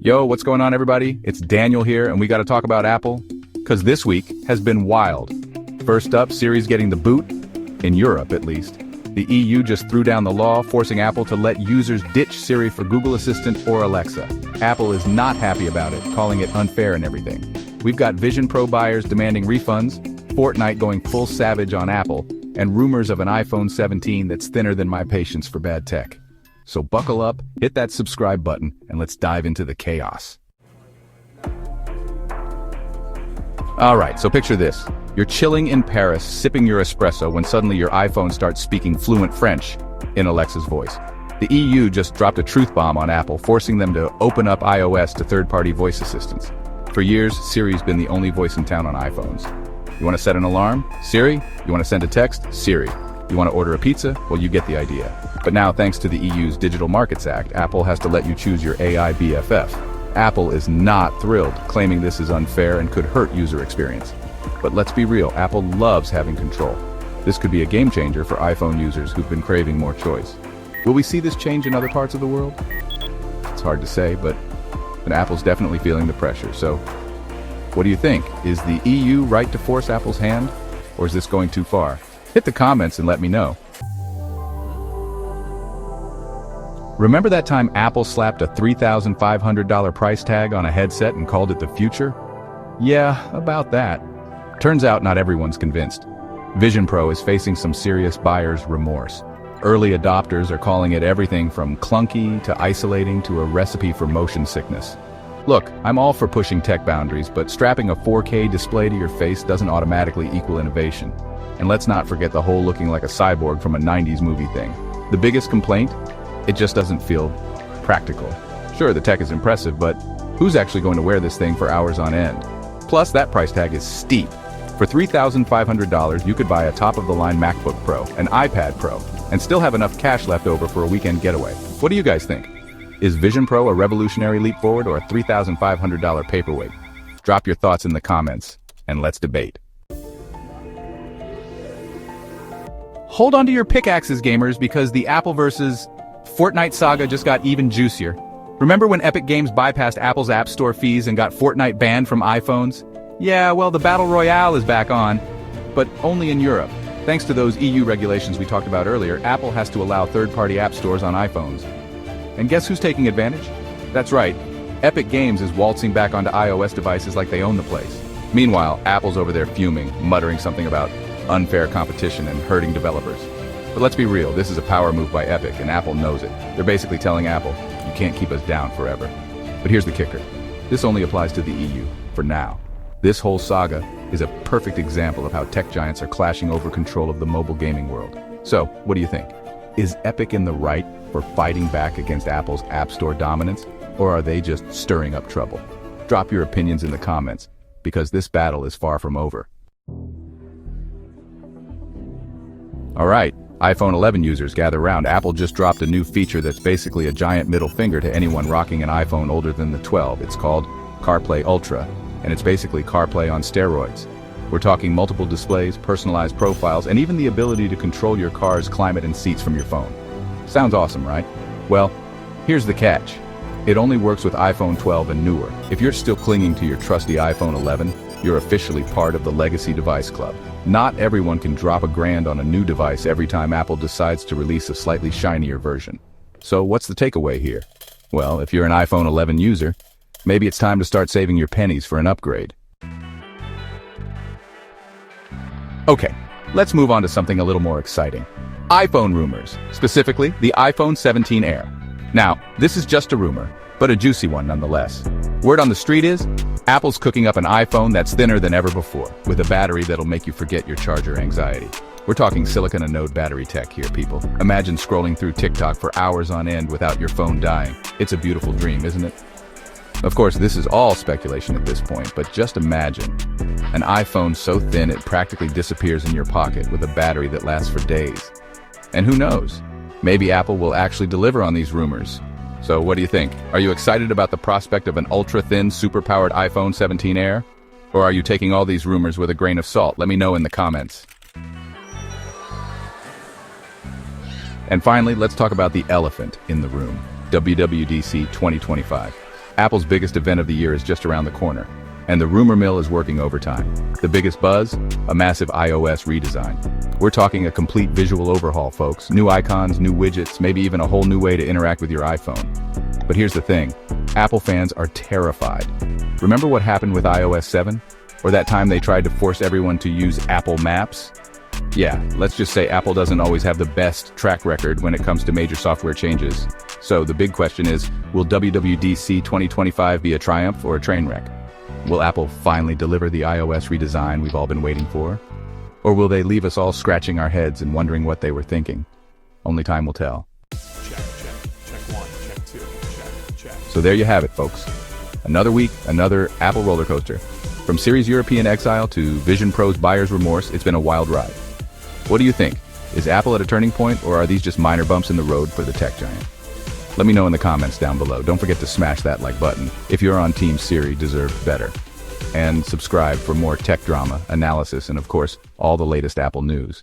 Yo, what's going on, everybody? It's Daniel here, and we got to talk about Apple, because this week has been wild. First up, Siri's getting the boot, in Europe at least. The EU just threw down the law, forcing Apple to let users ditch Siri for Google Assistant or Alexa. Apple is not happy about it, calling it unfair and everything. We've got Vision Pro buyers demanding refunds, Fortnite going full savage on Apple, and rumors of an iPhone 17 that's thinner than my patience for bad tech. So buckle up, hit that subscribe button, and let's dive into the chaos. Alright, so picture this. You're chilling in Paris, sipping your espresso when suddenly your iPhone starts speaking fluent French in Alexa's voice. The EU just dropped a truth bomb on Apple, forcing them to open up iOS to third-party voice assistants. For years, Siri's been the only voice in town on iPhones. You want to set an alarm? Siri. You want to send a text? Siri. You want to order a pizza? Well, you get the idea. But now, thanks to the EU's Digital Markets Act, Apple has to let you choose your AI BFF. Apple is not thrilled, claiming this is unfair and could hurt user experience. But let's be real, Apple loves having control. This could be a game changer for iPhone users who've been craving more choice. Will we see this change in other parts of the world? It's hard to say, but Apple's definitely feeling the pressure. So, what do you think? Is the EU right to force Apple's hand? Or is this going too far? Hit the comments and let me know. Remember that time Apple slapped a $3,500 price tag on a headset and called it the future? Yeah, about that. Turns out not everyone's convinced. Vision Pro is facing some serious buyer's remorse. Early adopters are calling it everything from clunky to isolating to a recipe for motion sickness. Look, I'm all for pushing tech boundaries, but strapping a 4K display to your face doesn't automatically equal innovation. And let's not forget the whole looking like a cyborg from a 90s movie thing. The biggest complaint? It just doesn't feel practical. Sure, the tech is impressive, but who's actually going to wear this thing for hours on end? Plus, that price tag is steep. For $3,500, you could buy a top-of-the-line MacBook Pro, an iPad Pro, and still have enough cash left over for a weekend getaway. What do you guys think? Is Vision Pro a revolutionary leap forward or a $3,500 paperweight? Drop your thoughts in the comments, and let's debate. Hold on to your pickaxes, gamers, because the Apple vs. Fortnite saga just got even juicier. Remember when Epic Games bypassed Apple's App Store fees and got Fortnite banned from iPhones? Yeah, well, the Battle Royale is back on, but only in Europe. Thanks to those EU regulations we talked about earlier, Apple has to allow third-party app stores on iPhones. And guess who's taking advantage? That's right, Epic Games is waltzing back onto iOS devices like they own the place. Meanwhile, Apple's over there fuming, muttering something about unfair competition and hurting developers. But let's be real, this is a power move by Epic, and Apple knows it. They're basically telling Apple, you can't keep us down forever. But here's the kicker. This only applies to the EU, for now. This whole saga is a perfect example of how tech giants are clashing over control of the mobile gaming world. So, what do you think? Is Epic in the right for fighting back against Apple's App Store dominance, or are they just stirring up trouble? Drop your opinions in the comments, because this battle is far from over. Alright, iPhone 11 users gather round. Apple just dropped a new feature that's basically a giant middle finger to anyone rocking an iPhone older than the 12. It's called CarPlay Ultra, and it's basically CarPlay on steroids. We're talking multiple displays, personalized profiles, and even the ability to control your car's climate and seats from your phone. Sounds awesome, right? Well, here's the catch. It only works with iPhone 12 and newer. If you're still clinging to your trusty iPhone 11, you're officially part of the Legacy Device Club. Not everyone can drop $1,000 on a new device every time Apple decides to release a slightly shinier version. So what's the takeaway here? Well, if you're an iPhone 11 user, maybe it's time to start saving your pennies for an upgrade. Okay, let's move on to something a little more exciting. iPhone rumors, specifically the iPhone 17 Air. Now, this is just a rumor, but a juicy one nonetheless. Word on the street is, Apple's cooking up an iPhone that's thinner than ever before, with a battery that'll make you forget your charger anxiety. We're talking silicon anode battery tech here, people. Imagine scrolling through TikTok for hours on end without your phone dying. It's a beautiful dream, isn't it? Of course, this is all speculation at this point, but just imagine an iPhone so thin it practically disappears in your pocket with a battery that lasts for days. And who knows? Maybe Apple will actually deliver on these rumors. So what do you think? Are you excited about the prospect of an ultra-thin, super-powered iPhone 17 Air? Or are you taking all these rumors with a grain of salt? Let me know in the comments. And finally, let's talk about the elephant in the room. WWDC 2025. Apple's biggest event of the year is just around the corner, and the rumor mill is working overtime. The biggest buzz? A massive iOS redesign. We're talking a complete visual overhaul, folks. New icons, new widgets, maybe even a whole new way to interact with your iPhone. But here's the thing, Apple fans are terrified. Remember what happened with iOS 7? Or that time they tried to force everyone to use Apple Maps? Yeah, let's just say Apple doesn't always have the best track record when it comes to major software changes. So the big question is, will WWDC 2025 be a triumph or a train wreck? Will Apple finally deliver the iOS redesign we've all been waiting for? Or will they leave us all scratching our heads and wondering what they were thinking? Only time will tell. Check one, check two, check. So there you have it, folks. Another week, another Apple roller coaster. From Siri's European exile to Vision Pro's buyer's remorse, it's been a wild ride. What do you think? Is Apple at a turning point, or are these just minor bumps in the road for the tech giant? Let me know in the comments down below. Don't forget to smash that like button if you're on Team Siri deserved better. And subscribe for more tech drama, analysis, and of course, all the latest Apple news.